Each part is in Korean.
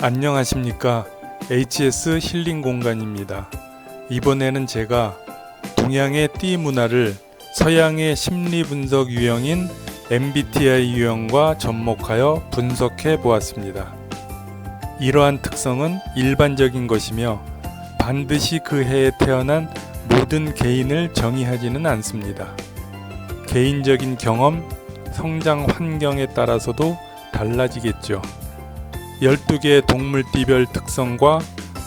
안녕하십니까. HS 힐링 공간입니다. 이번에는 제가 동양의 띠 문화를 서양의 심리 분석 유형인 MBTI 유형과 접목하여 분석해 보았습니다. 이러한 특성은 일반적인 것이며 반드시 그 해에 태어난 모든 개인을 정의하지는 않습니다. 개인적인 경험, 성장 환경에 따라서도 달라지겠죠. 12개의 동물띠별 특성과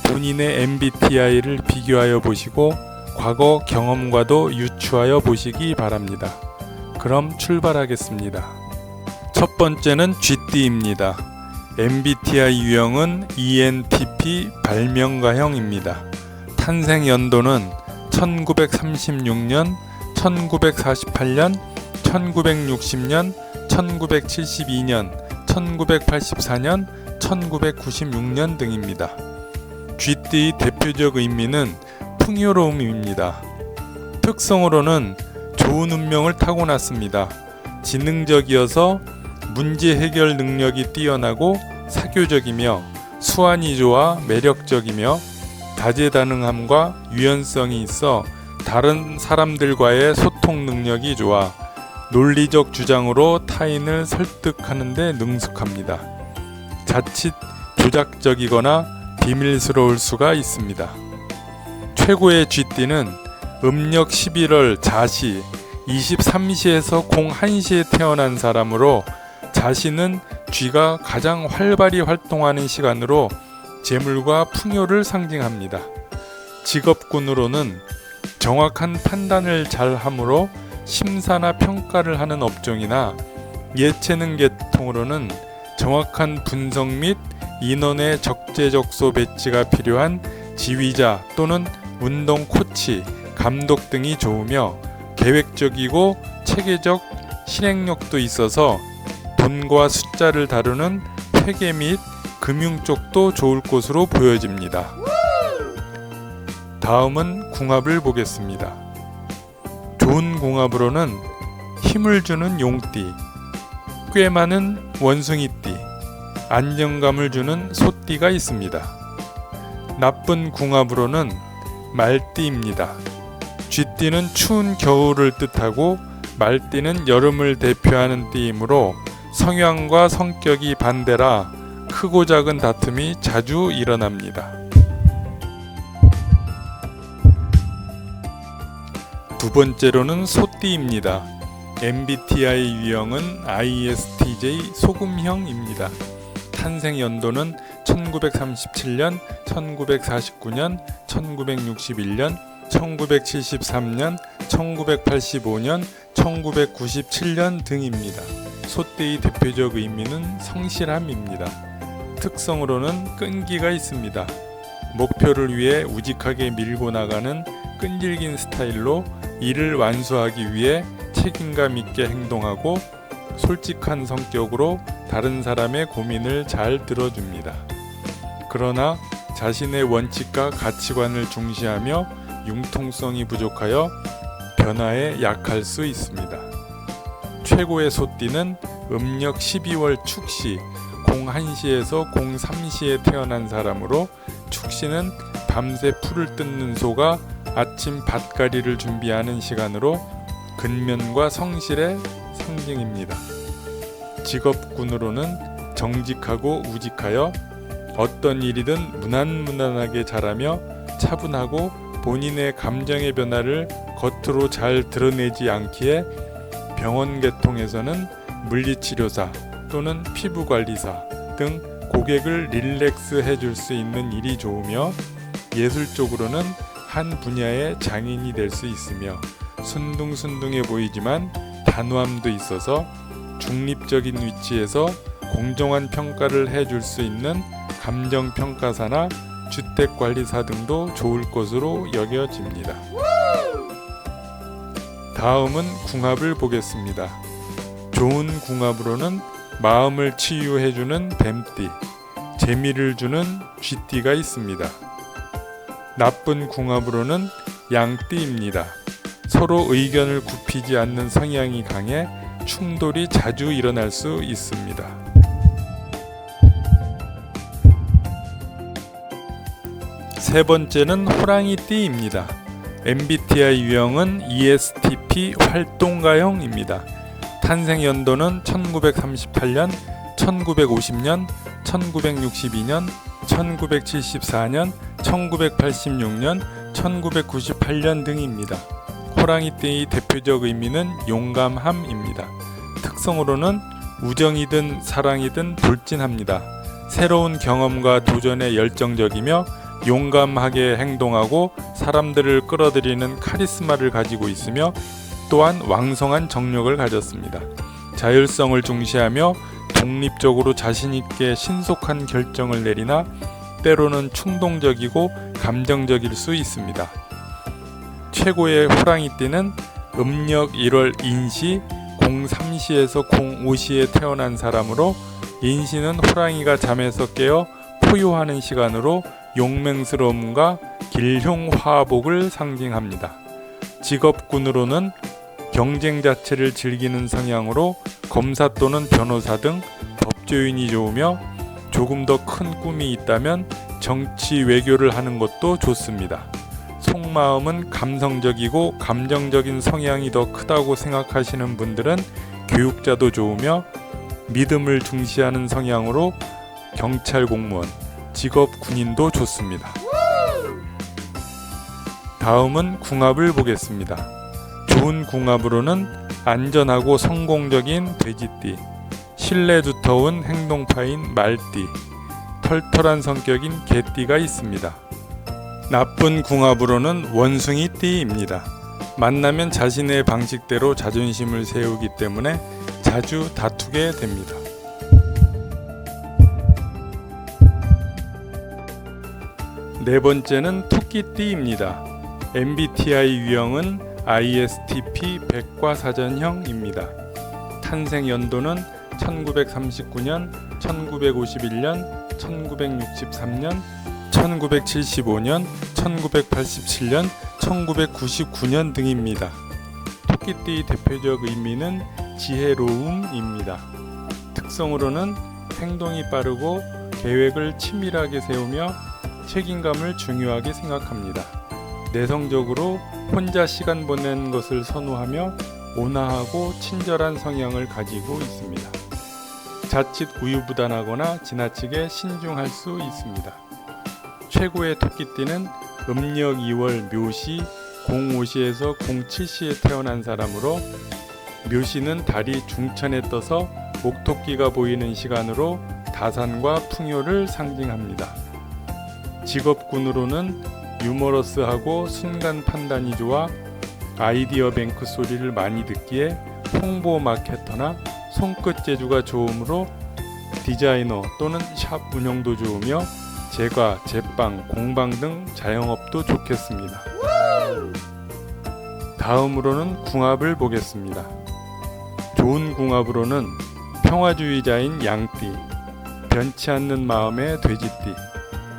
본인의 MBTI를 비교하여 보시고 과거 경험과도 유추하여 보시기 바랍니다. 그럼 출발하겠습니다. 첫 번째는 쥐띠입니다. MBTI 유형은 ENTP 발명가형입니다. 탄생 연도는 1936년, 1948년, 1960년, 1972년, 1984년, 1996년 등입니다. 쥐띠의 대표적 의미는 풍요로움입니다. 특성으로는 좋은 운명을 타고났습니다. 지능적이어서 문제 해결 능력이 뛰어나고 사교적이며 수완이 좋아 매력적이며 다재다능함과 유연성이 있어 다른 사람들과의 소통 능력이 좋아 논리적 주장으로 타인을 설득하는 데 능숙합니다. 자칫 조작적이거나 비밀스러울 수가 있습니다. 최고의 쥐띠는 음력 11월 자시 23시에서 01시에 태어난 사람으로 자시는 쥐가 가장 활발히 활동하는 시간으로 재물과 풍요를 상징합니다. 직업군으로는 정확한 판단을 잘 함으로 심사나 평가를 하는 업종이나 예체능 계통으로는 정확한 분석 및 인원의 적재적소 배치가 필요한 지휘자 또는 운동 코치, 감독 등이 좋으며 계획적이고 체계적 실행력도 있어서 돈과 숫자를 다루는 회계 및 금융 쪽도 좋을 것으로 보여집니다. 다음은 궁합을 보겠습니다. 좋은 궁합으로는 힘을 주는 용띠, 꽤 많은 원숭이띠, 안정감을 주는 소띠가 있습니다. 나쁜 궁합으로는 말띠입니다. 쥐띠는 추운 겨울을 뜻하고 말띠는 여름을 대표하는 띠이므로 성향과 성격이 반대라 크고 작은 다툼이 자주 일어납니다. 두 번째로는 소띠입니다. MBTI 유형은 ISTJ 소금형입니다. 탄생 연도는 1937년, 1949년, 1961년, 1973년, 1985년, 1997년 등입니다. 소띠의 대표적 의미는 성실함입니다. 특성으로는 끈기가 있습니다. 목표를 위해 우직하게 밀고 나가는 끈질긴 스타일로 이를 완수하기 위해 책임감 있게 행동하고 솔직한 성격으로 다른 사람의 고민을 잘 들어줍니다. 그러나 자신의 원칙과 가치관을 중시하며 융통성이 부족하여 변화에 약할 수 있습니다. 최고의 소띠는 음력 12월 축시 01시에서 03시에 태어난 사람으로 축시는 밤새 풀을 뜯는 소가 아침 밭가리를 준비하는 시간으로 근면과 성실의 상징입니다. 직업군으로는 정직하고 우직하여 어떤 일이든 무난무난하게 잘하며 차분하고 본인의 감정의 변화를 겉으로 잘 드러내지 않기에 병원 계통에서는 물리치료사 또는 피부관리사 등 고객을 릴렉스 해줄 수 있는 일이 좋으며 예술적으로는 한 분야의 장인이 될 수 있으며 순둥순둥해 보이지만 단호함도 있어서 중립적인 위치에서 공정한 평가를 해줄 수 있는 감정평가사나 주택관리사 등도 좋을 것으로 여겨집니다. 다음은 궁합을 보겠습니다. 좋은 궁합으로는 마음을 치유해주는 뱀띠, 재미를 주는 쥐띠가 있습니다. 나쁜 궁합으로는 양띠입니다. 서로 의견을 굽히지 않는 성향이 강해 충돌이 자주 일어날 수 있습니다. 세 번째는 호랑이띠입니다. MBTI 유형은 ESTP 활동가형입니다. 탄생 연도는 1938년, 1950년, 1962년, 1974년, 1986년, 1998년 등입니다. 호랑이띠의 대표적 의미는 용감함입니다. 특성으로는 우정이든 사랑이든 돌진합니다. 새로운 경험과 도전에 열정적이며 용감하게 행동하고 사람들을 끌어들이는 카리스마를 가지고 있으며 또한 왕성한 정력을 가졌습니다. 자율성을 중시하며 독립적으로 자신있게 신속한 결정을 내리나 때로는 충동적이고 감정적일 수 있습니다. 최고의 호랑이띠는 음력 1월 인시 03시에서 05시에 태어난 사람으로, 인시는 호랑이가 잠에서 깨어 포효하는 시간으로 용맹스러움과 길흉화복을 상징합니다. 직업군으로는 경쟁 자체를 즐기는 성향으로 검사 또는 변호사 등 법조인이 좋으며, 조금 더 큰 꿈이 있다면 정치 외교를 하는 것도 좋습니다. 속마음은 감성적이고 감정적인 성향이 더 크다고 생각하시는 분들은 교육자도 좋으며, 믿음을 중시하는 성향으로 경찰 공무원, 직업 군인도 좋습니다. 다음은 궁합을 보겠습니다. 좋은 궁합으로는 안전하고 성공적인 돼지띠, 신뢰 두터운 행동파인 말띠, 털털한 성격인 개띠가 있습니다. 나쁜 궁합으로는 원숭이띠입니다. 만나면 자신의 방식대로 자존심을 세우기 때문에 자주 다투게 됩니다. 네 번째는 토끼띠입니다. MBTI 유형은 ISTP 백과사전형입니다. 탄생 연도는 1939년, 1951년, 1963년, 1975년, 1987년, 1999년 등입니다. 토끼띠의 대표적 의미는 지혜로움입니다. 특성으로는 행동이 빠르고 계획을 치밀하게 세우며 책임감을 중요하게 생각합니다. 내성적으로 혼자 시간 보내는 것을 선호하며 온화하고 친절한 성향을 가지고 있습니다. 자칫 우유부단하거나 지나치게 신중할 수 있습니다. 최고의 토끼띠는 음력 2월 묘시 05시에서 07시에 태어난 사람으로, 묘시는 달이 중천에 떠서 목토끼가 보이는 시간으로 다산과 풍요를 상징합니다. 직업군으로는 유머러스하고 순간 판단이 좋아 아이디어 뱅크 소리를 많이 듣기에 홍보 마케터나 손끝 재주가 좋으므로 디자이너 또는 샵 운영도 좋으며 제과, 제빵, 공방 등 자영업도 좋겠습니다. 다음으로는 궁합을 보겠습니다. 좋은 궁합으로는 평화주의자인 양띠, 변치 않는 마음의 돼지띠,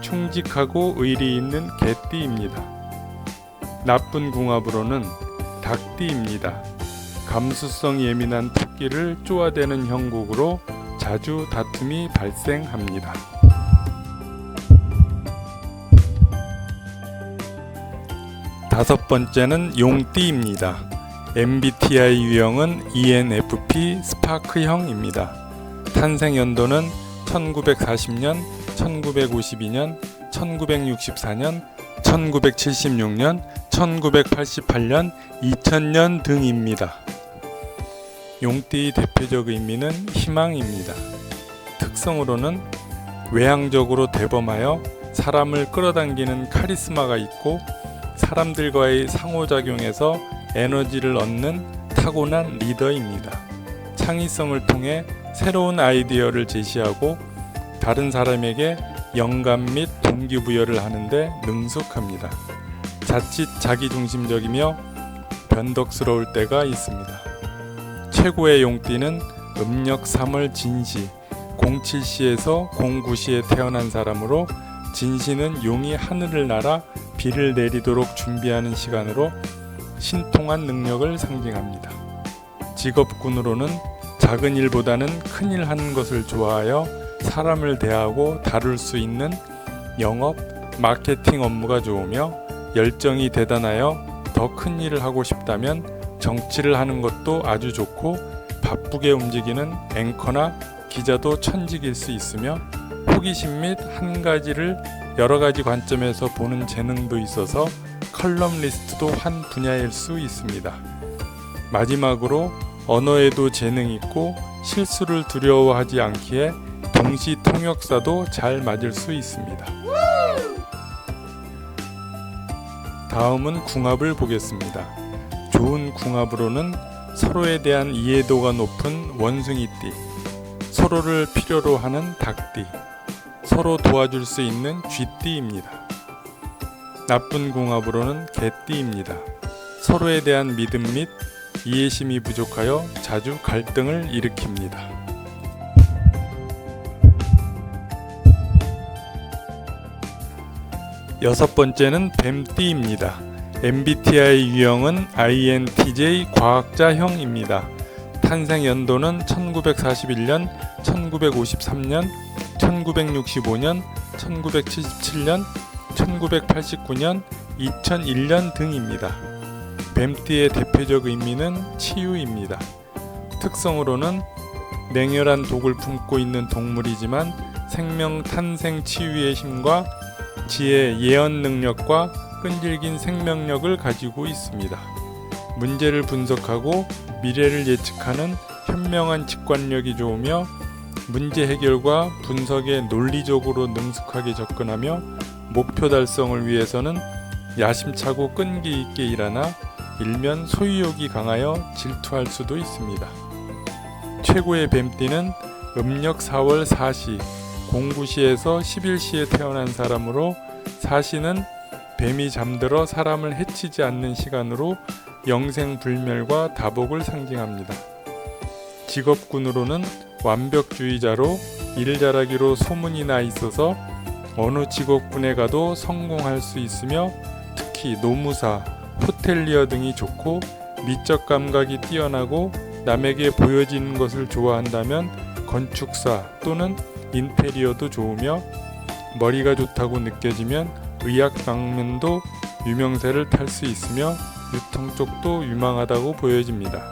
충직하고 의리 있는 개띠입니다. 나쁜 궁합으로는 닭띠입니다. 감수성 예민한 토끼를 쪼아대는 형국으로 자주 다툼이 발생합니다. 다섯 번째는 용띠입니다. MBTI 유형은 ENFP 스파크형입니다. 탄생 연도는 1940년, 1952년, 1964년, 1976년, 1988년, 2000년 등입니다. 용띠의 대표적 의미는 희망입니다. 특성으로는 외향적으로 대범하여 사람을 끌어당기는 카리스마가 있고, 사람들과의 상호작용에서 에너지를 얻는 타고난 리더입니다. 창의성을 통해 새로운 아이디어를 제시하고 다른 사람에게 영감 및 동기부여를 하는데 능숙합니다. 자칫 자기중심적이며 변덕스러울 때가 있습니다. 최고의 용띠는 음력 3월 진시 07시에서 09시에 태어난 사람으로, 진시는 용이 하늘을 날아 비를 내리도록 준비하는 시간으로 신통한 능력을 상징합니다. 직업군으로는 작은 일보다는 큰 일 하는 것을 좋아하여 사람을 대하고 다룰 수 있는 영업, 마케팅 업무가 좋으며 열정이 대단하여 더 큰 일을 하고 싶다면 정치를 하는 것도 아주 좋고 바쁘게 움직이는 앵커나 기자도 천직일 수 있으며 호기심 및 한 가지를 여러 가지 관점에서 보는 재능도 있어서 컬럼리스트도 한 분야일 수 있습니다. 마지막으로 언어에도 재능이 있고 실수를 두려워하지 않기에 동시 통역사도 잘 맞을 수 있습니다. 다음은 궁합을 보겠습니다. 좋은 궁합으로는 서로에 대한 이해도가 높은 원숭이띠, 서로를 필요로 하는 닭띠, 서로 도와줄 수 있는 쥐띠입니다. 나쁜 궁합으로는 개띠입니다. 서로에 대한 믿음 및 이해심이 부족하여 자주 갈등을 일으킵니다. 여섯 번째는 뱀띠입니다. MBTI 유형은 INTJ 과학자형입니다. 탄생 연도는 1941년, 1953년, 1965년, 1977년, 1989년, 2001년 등입니다. 뱀띠의 대표적 의미는 치유입니다. 특성으로는 냉혈한 독을 품고 있는 동물이지만 생명 탄생 치유의 힘과 지혜, 예언 능력과 끈질긴 생명력을 가지고 있습니다. 문제를 분석하고 미래를 예측하는 현명한 직관력이 좋으며 문제 해결과 분석에 논리적으로 능숙하게 접근하며 목표 달성을 위해서는 야심차고 끈기 있게 일하나 일면 소유욕이 강하여 질투할 수도 있습니다. 최고의 뱀띠는 음력 4월 4시, 09시에서 11시에 태어난 사람으로 사시는 뱀이 잠들어 사람을 해치지 않는 시간으로 영생불멸과 다복을 상징합니다. 직업군으로는 완벽주의자로 일 잘하기로 소문이 나 있어서 어느 직업군에 가도 성공할 수 있으며 특히 노무사, 호텔리어 등이 좋고 미적 감각이 뛰어나고 남에게 보여지는 것을 좋아한다면 건축사 또는 인테리어도 좋으며 머리가 좋다고 느껴지면 의학 방면도 유명세를 탈 수 있으며 유통 쪽도 유망하다고 보여집니다.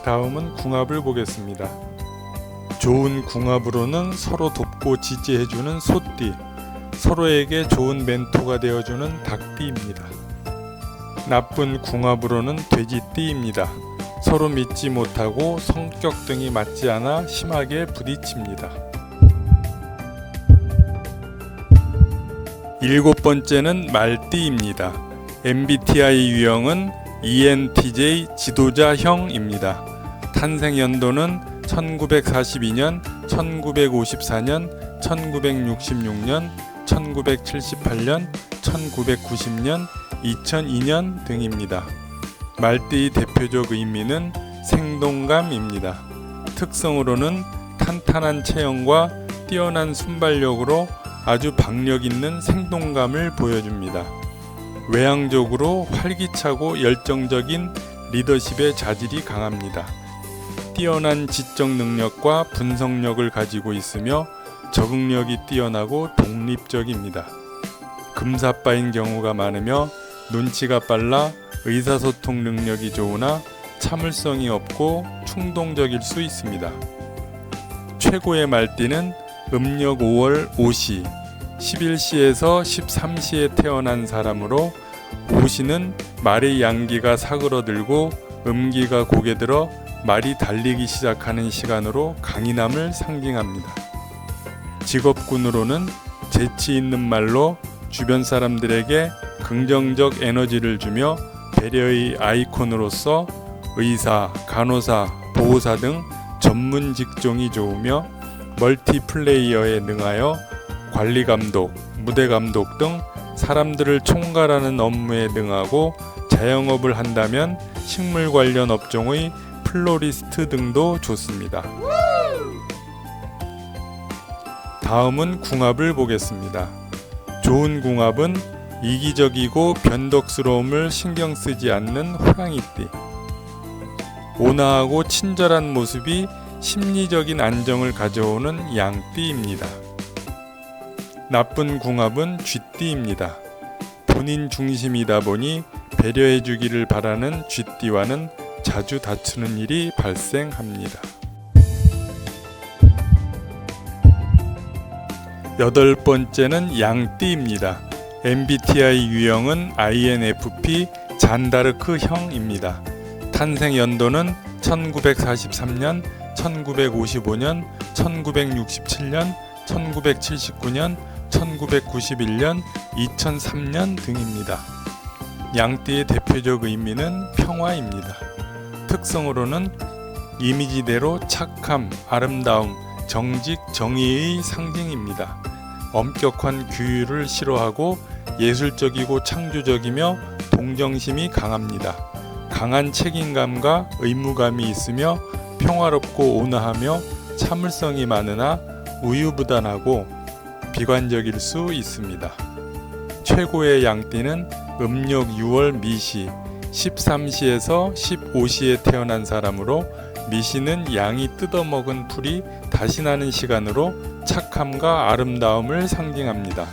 다음은 궁합을 보겠습니다. 좋은 궁합으로는 서로 돕고 지지해주는 소띠, 서로에게 좋은 멘토가 되어주는 닭띠입니다. 나쁜 궁합으로는 돼지띠입니다. 서로 믿지 못하고 성격 등이 맞지 않아 심하게 부딪힙니다. 일곱 번째는 말띠입니다. MBTI 유형은 ENTJ 지도자형입니다. 탄생 연도는 1942년, 1954년, 1966년, 1978년, 1990년, 2002년 등입니다. 말띠의 대표적 의미는 생동감입니다. 특성으로는 탄탄한 체형과 뛰어난 순발력으로 아주 박력 있는 생동감을 보여줍니다. 외향적으로 활기차고 열정적인 리더십의 자질이 강합니다. 뛰어난 지적 능력과 분석력을 가지고 있으며 적응력이 뛰어나고 독립적입니다. 금사빠인 경우가 많으며 눈치가 빨라 의사소통 능력이 좋으나 참을성이 없고 충동적일 수 있습니다. 최고의 말띠는 음력 5월 5시, 11시에서 13시에 태어난 사람으로 5시는 말의 양기가 사그러들고 음기가 고개 들어 말이 달리기 시작하는 시간으로 강인함을 상징합니다. 직업군으로는 재치 있는 말로 주변 사람들에게 긍정적 에너지를 주며 배려의 아이콘으로서 의사, 간호사, 보호사 등 전문 직종이 좋으며 멀티플레이어에 능하여 관리감독, 무대감독 등 사람들을 총괄하는 업무에 능하고 자영업을 한다면 식물 관련 업종의 플로리스트 등도 좋습니다. 다음은 궁합을 보겠습니다. 좋은 궁합은 이기적이고 변덕스러움을 신경 쓰지 않는 호랑이띠. 온화하고 친절한 모습이 심리적인 안정을 가져오는 양띠입니다. 나쁜 궁합은 쥐띠입니다. 본인 중심이다 보니 배려해 주기를 바라는 쥐띠와는 자주 다투는 일이 발생합니다. 여덟 번째는 양띠입니다. MBTI 유형은 INFP 잔다르크형입니다. 탄생 연도는 1943년, 1955년, 1967년, 1979년, 1991년, 2003년 등입니다. 양띠의 대표적 의미는 평화입니다. 특성으로는 이미지대로 착함, 아름다움, 정직, 정의의 상징입니다. 엄격한 규율을 싫어하고 예술적이고 창조적이며 동정심이 강합니다. 강한 책임감과 의무감이 있으며 평화롭고 온화하며 참을성이 많으나 우유부단하고 비관적일 수 있습니다. 최고의 양띠는 음력 6월 미시 13시에서 15시에 태어난 사람으로 미시는 양이 뜯어먹은 풀이 다시 나는 시간으로 착함과 아름다움을 상징합니다.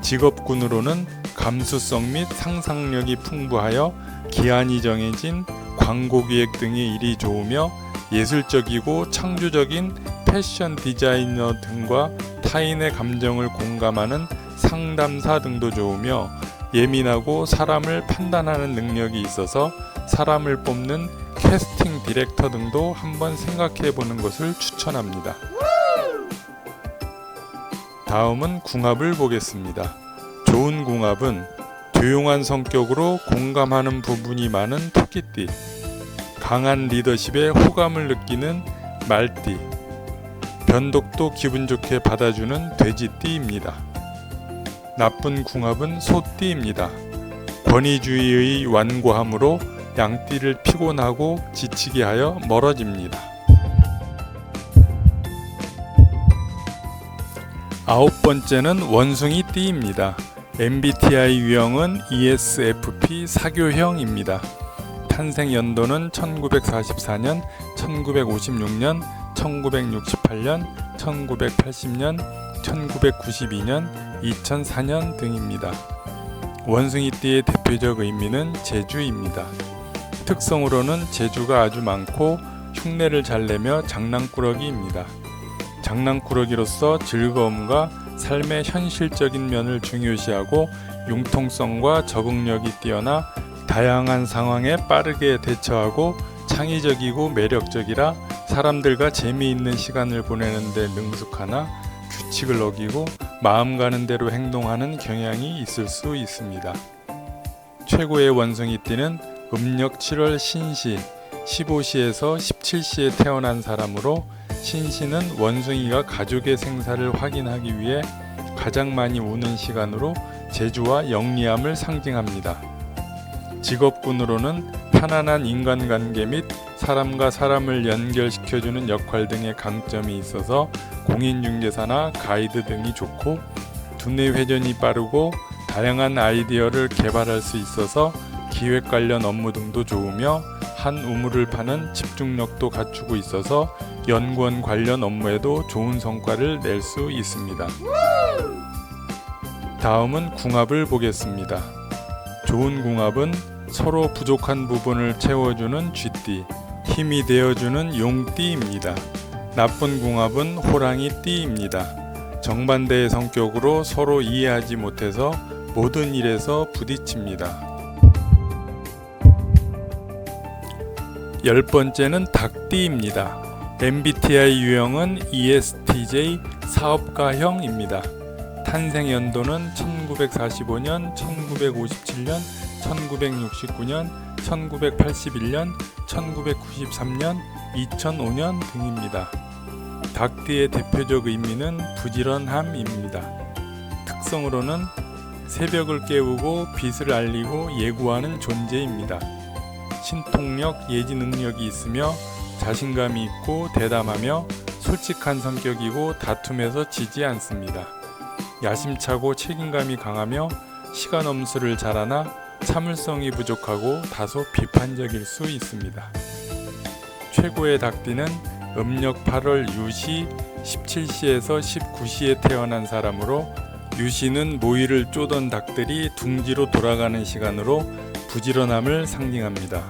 직업군으로는 감수성 및 상상력이 풍부하여 기한이 정해진 광고기획 등의 일이 좋으며 예술적이고 창조적인 패션 디자이너 등과 타인의 감정을 공감하는 상담사 등도 좋으며 예민하고 사람을 판단하는 능력이 있어서 사람을 뽑는 캐스팅 디렉터 등도 한번 생각해 보는 것을 추천합니다. 다음은 궁합을 보겠습니다. 좋은 궁합은 조용한 성격으로 공감하는 부분이 많은 토끼띠, 강한 리더십에 호감을 느끼는 말띠, 변덕도 기분 좋게 받아주는 돼지띠입니다. 나쁜 궁합은 소띠입니다. 권위주의의 완고함으로 양띠를 피곤하고 지치게 하여 멀어집니다. 아홉 번째는 원숭이 띠입니다. MBTI 유형은 ESFP 사교형입니다. 탄생 연도는 1944년, 1956년, 1968년, 1980년, 1992년, 2004년 등입니다. 원숭이띠의 대표적 의미는 재주입니다. 특성으로는 재주가 아주 많고 흉내를 잘 내며 장난꾸러기입니다. 장난꾸러기로서 즐거움과 삶의 현실적인 면을 중요시하고 융통성과 적응력이 뛰어나 다양한 상황에 빠르게 대처하고 창의적이고 매력적이라 사람들과 재미있는 시간을 보내는 데 능숙하나 규칙을 어기고 마음 가는 대로 행동하는 경향이 있을 수 있습니다. 최고의 원숭이띠는 음력 7월 신시 15시에서 17시에 태어난 사람으로 신시는 원숭이가 가족의 생사를 확인하기 위해 가장 많이 우는 시간으로 재주와 영리함을 상징합니다. 직업군으로는 편안한 인간관계 및 사람과 사람을 연결시켜주는 역할 등의 강점이 있어서 공인중개사나 가이드 등이 좋고 두뇌 회전이 빠르고 다양한 아이디어를 개발할 수 있어서 기획 관련 업무 등도 좋으며 한 우물을 파는 집중력도 갖추고 있어서 연구원 관련 업무에도 좋은 성과를 낼 수 있습니다. 다음은 궁합을 보겠습니다. 좋은 궁합은 서로 부족한 부분을 채워주는 쥐띠, 힘이 되어주는 용띠입니다. 나쁜 궁합은 호랑이띠입니다. 정반대의 성격으로 서로 이해하지 못해서 모든 일에서 부딪힙니다. 열 번째는 닭띠입니다. MBTI 유형은 ESTJ 사업가형입니다. 탄생 연도는 1945년, 1957년, 1969년, 1981년, 1993년, 2005년 등입니다. 닭띠의 대표적 의미는 부지런함입니다. 특성으로는 새벽을 깨우고 빛을 알리고 예고하는 존재입니다. 신통력, 예지 능력이 있으며 자신감이 있고 대담하며 솔직한 성격이고 다툼에서 지지 않습니다. 야심차고 책임감이 강하며 시간 엄수를 잘하나 참을성이 부족하고 다소 비판적일 수 있습니다. 최고의 닭띠는 음력 8월 유시 17시에서 19시에 태어난 사람으로 유시는 모이를 쪼던 닭들이 둥지로 돌아가는 시간으로 부지런함을 상징합니다.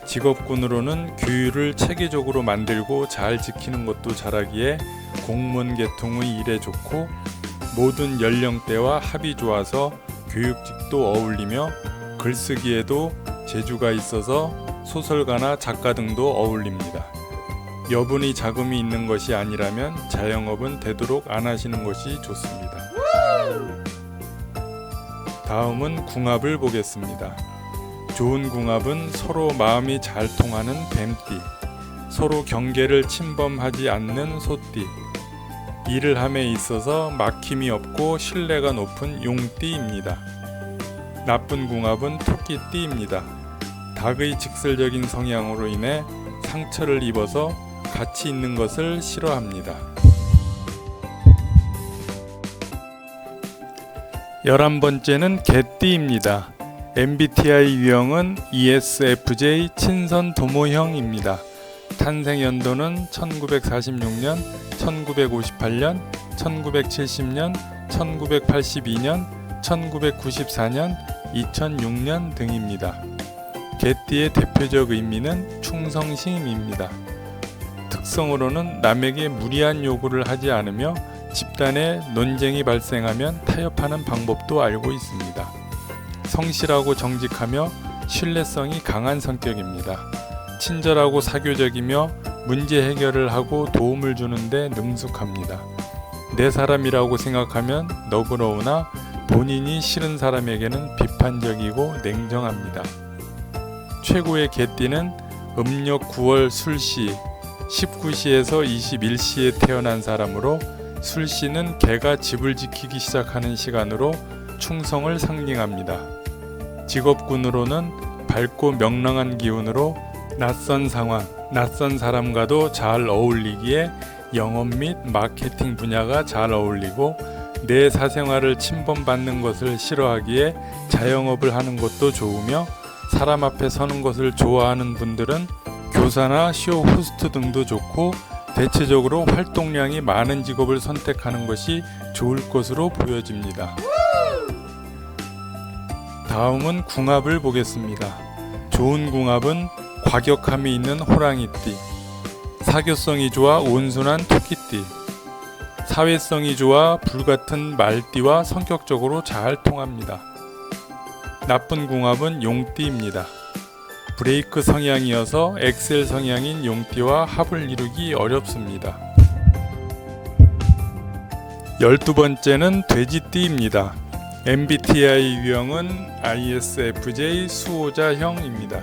직업군으로는 규율을 체계적으로 만들고 잘 지키는 것도 잘하기에 공무원 계통의 일에 좋고 모든 연령대와 합이 좋아서 교육직도 어울리며 글쓰기에도 재주가 있어서 소설가나 작가 등도 어울립니다. 여분의 자금이 있는 것이 아니라면 자영업은 되도록 안 하시는 것이 좋습니다. 다음은 궁합을 보겠습니다. 좋은 궁합은 서로 마음이 잘 통하는 뱀띠, 서로 경계를 침범하지 않는 소띠, 일을 함에 있어서 막힘이 없고 신뢰가 높은 용띠입니다. 나쁜 궁합은 토끼띠입니다. 닭의 직설적인 성향으로 인해 상처를 입어서 가치 있는 것을 싫어합니다. 11번째는 개띠입니다. MBTI 유형은 ESFJ 친선 도모형입니다. 탄생 연도는 1946년, 1958년, 1970년, 1982년, 1994년, 2006년 등입니다. 개띠의 대표적 의미는 충성심입니다. 특성으로는 남에게 무리한 요구를 하지 않으며 집단에 논쟁이 발생하면 타협하는 방법도 알고 있습니다. 성실하고 정직하며 신뢰성이 강한 성격입니다. 친절하고 사교적이며 문제 해결을 하고 도움을 주는데 능숙합니다. 내 사람이라고 생각하면 너그러우나 본인이 싫은 사람에게는 비판적이고 냉정합니다. 최고의 개띠는 음력 9월 술시 19시에서 21시에 태어난 사람으로 술시는 개가 집을 지키기 시작하는 시간으로 충성을 상징합니다. 직업군으로는 밝고 명랑한 기운으로 낯선 상황, 낯선 사람과도 잘 어울리기에 영업 및 마케팅 분야가 잘 어울리고 내 사생활을 침범받는 것을 싫어하기에 자영업을 하는 것도 좋으며 사람 앞에 서는 것을 좋아하는 분들은 교사나 쇼 호스트 등도 좋고 대체적으로 활동량이 많은 직업을 선택하는 것이 좋을 것으로 보여집니다. 다음은 궁합을 보겠습니다. 좋은 궁합은 과격함이 있는 호랑이띠, 사교성이 좋아 온순한 토끼띠, 사회성이 좋아 불같은 말띠와 성격적으로 잘 통합니다. 나쁜 궁합은 용띠입니다. 브레이크 성향이어서 엑셀 성향인 용띠와 합을 이루기 어렵습니다. 12번째는 돼지띠입니다. MBTI 유형은 ISFJ 수호자형입니다.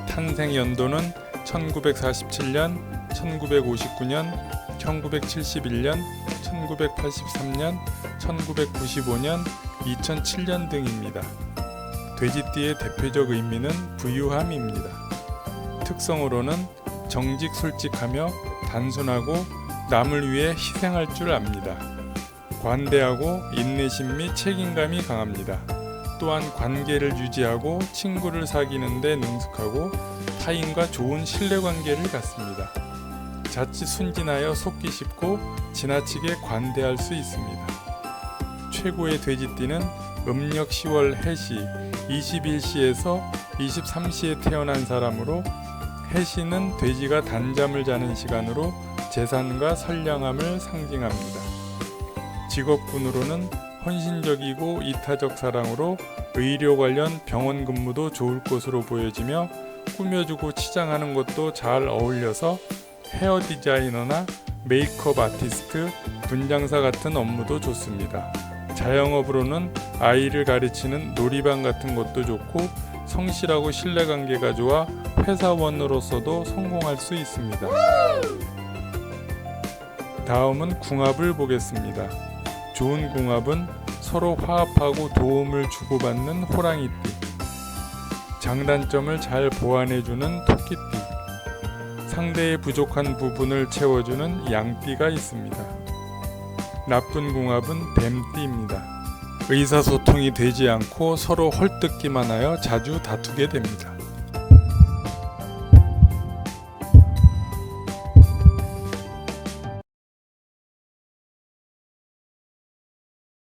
탄생 연도는 1947년, 1959년, 1971년, 1983년, 1995년, 2007년 등입니다. 돼지띠의 대표적 의미는 부유함입니다. 특성으로는 정직 솔직하며 단순하고 남을 위해 희생할 줄 압니다. 관대하고 인내심 및 책임감이 강합니다. 또한 관계를 유지하고 친구를 사귀는 데 능숙하고 타인과 좋은 신뢰관계를 갖습니다. 자칫 순진하여 속기 쉽고 지나치게 관대할 수 있습니다. 최고의 돼지띠는 음력 10월 해시 21시에서 23시에 태어난 사람으로 해시는 돼지가 단잠을 자는 시간으로 재산과 선량함을 상징합니다. 직업군으로는 헌신적이고 이타적 사랑으로 의료 관련 병원 근무도 좋을 것으로 보여지며 꾸며주고 치장하는 것도 잘 어울려서 헤어 디자이너나 메이크업 아티스트, 분장사 같은 업무도 좋습니다. 자영업으로는 아이를 가르치는 놀이방 같은 것도 좋고 성실하고 신뢰관계가 좋아 회사원으로서도 성공할 수 있습니다. 다음은 궁합을 보겠습니다. 좋은 궁합은 서로 화합하고 도움을 주고받는 호랑이띠, 장단점을 잘 보완해주는 토끼띠, 상대의 부족한 부분을 채워주는 양띠가 있습니다. 나쁜 궁합은 뱀띠입니다. 의사소통이 되지 않고 서로 헐뜯기만 하여 자주 다투게 됩니다.